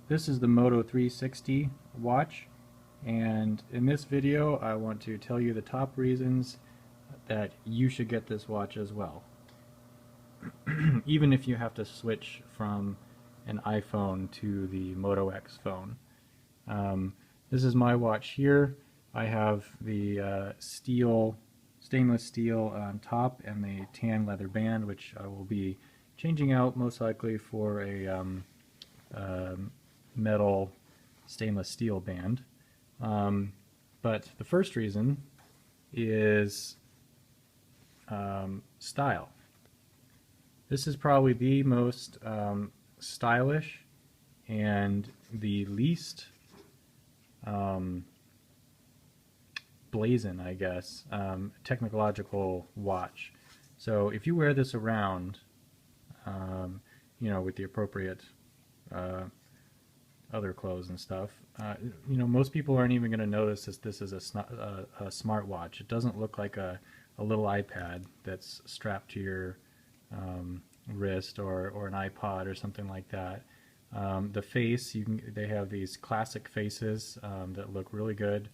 This is the Moto 360 watch, and in this video I want to tell you the top reasons that you should get this watch as well. Even if you have to switch from an iPhone to the Moto X phone. This is my watch here. I have the stainless steel top and the tan leather band, which I will be changing out most likely for a metal stainless steel band. But the first reason is style. This is probably the most stylish and the least blazon, I guess, technological watch. So if you wear this around, with the appropriate other clothes and stuff, most people aren't even going to notice this is a smartwatch. It doesn't look like a little iPad that's strapped to your wrist or an iPod or something like that. The face, they have these classic faces that look really good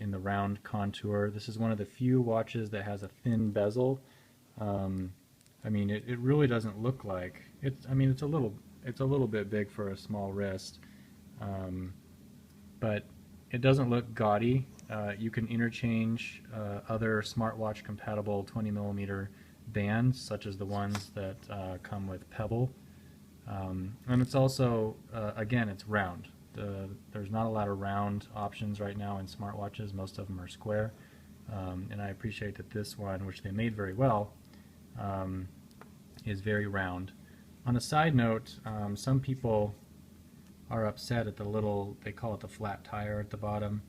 in the round contour. This is one of the few watches that has a thin bezel. It really doesn't look like it. It's a little bit big for a small wrist, but it doesn't look gaudy. You can interchange other smartwatch compatible 20mm bands, such as the ones that come with Pebble. And it's also, again, it's round. There's not a lot of round options right now in smartwatches. Most of them are square. And I appreciate that this one, which they made very well, is very round. On a side note, some people are upset at the little, they call it the flat tire at the bottom.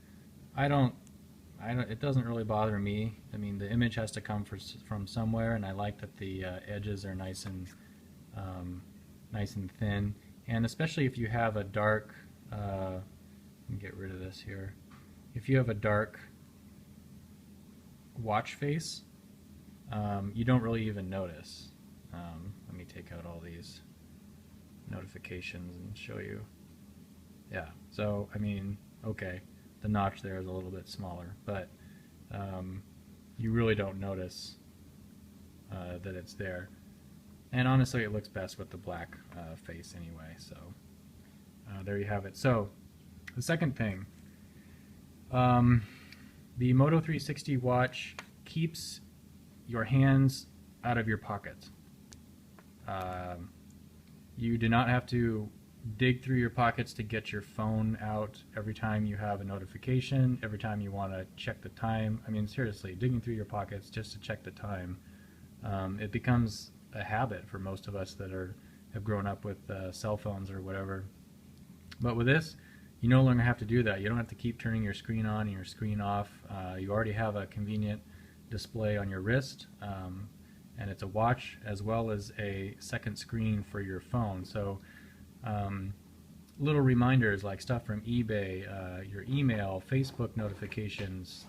It doesn't really bother me. The image has to come from somewhere, and I like that the edges are nice and thin. And especially if you have a dark, let me get rid of this here. If you have a dark watch face, you don't really even notice. Let me take out all these notifications and show you. Yeah, so okay, the notch there is a little bit smaller, but you really don't notice that it's there. And honestly, it looks best with the black face anyway, so there you have it. So, the second thing, the Moto 360 watch keeps your hands out of your pockets. You do not have to dig through your pockets to get your phone out every time you have a notification, every time you want to check the time. Seriously, digging through your pockets just to check the time. It becomes a habit for most of us that have grown up with cell phones or whatever. But with this, you no longer have to do that. You don't have to keep turning your screen on and your screen off. You already have a convenient display on your wrist, and it's a watch as well as a second screen for your phone. So little reminders like stuff from eBay, your email, Facebook notifications,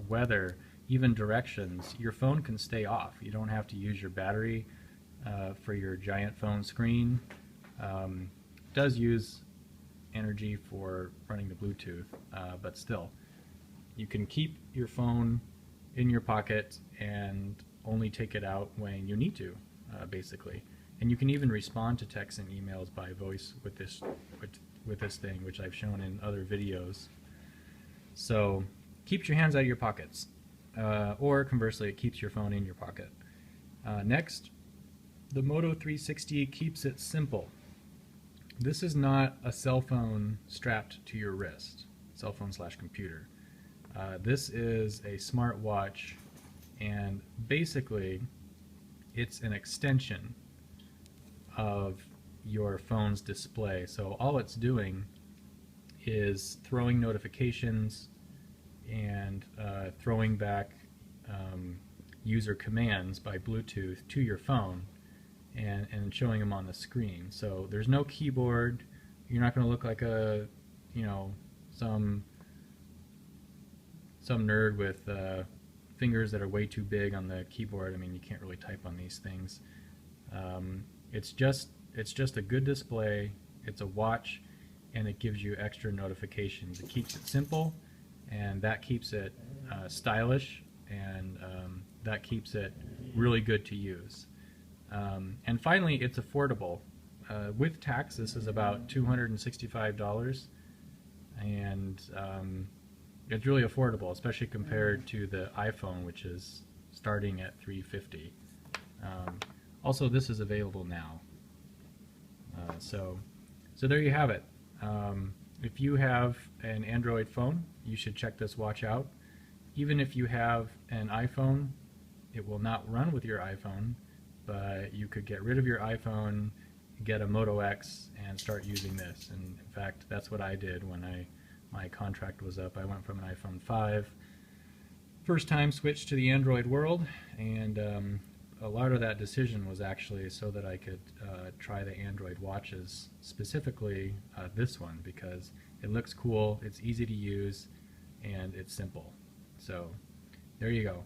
weather, even directions, your phone can stay off. You don't have to use your battery for your giant phone screen. It does use energy for running the Bluetooth, but still, you can keep your phone in your pocket and only take it out when you need to, basically. And you can even respond to texts and emails by voice with this thing, which I've shown in other videos. So, keeps your hands out of your pockets, or conversely, it keeps your phone in your pocket. Next, the Moto 360 keeps it simple. This is not a cell phone strapped to your wrist, cell phone / computer. This is a smart watch, and basically, it's an extension of your phone's display. So all it's doing is throwing notifications and throwing back user commands by Bluetooth to your phone and showing them on the screen. So there's no keyboard. You're not going to look like some nerd with fingers that are way too big on the keyboard. You can't really type on these things. It's just a good display. It's a watch. and it gives you extra notifications. It keeps it simple, and that keeps it stylish, and that keeps it really good to use. And finally, it's affordable. With tax, this is about $265, and it's really affordable, especially compared to the iPhone, which is starting at $350. Also, this is available now. So there you have it. If you have an Android phone, you should check this watch out. Even if you have an iPhone, it will not run with your iPhone, but you could get rid of your iPhone, get a Moto X, and start using this. And in fact, that's what I did when my contract was up. I went from an iPhone 5, first time switched to the Android world, and a lot of that decision was actually so that I could try the Android watches, specifically this one, because it looks cool, it's easy to use, and it's simple. So there you go.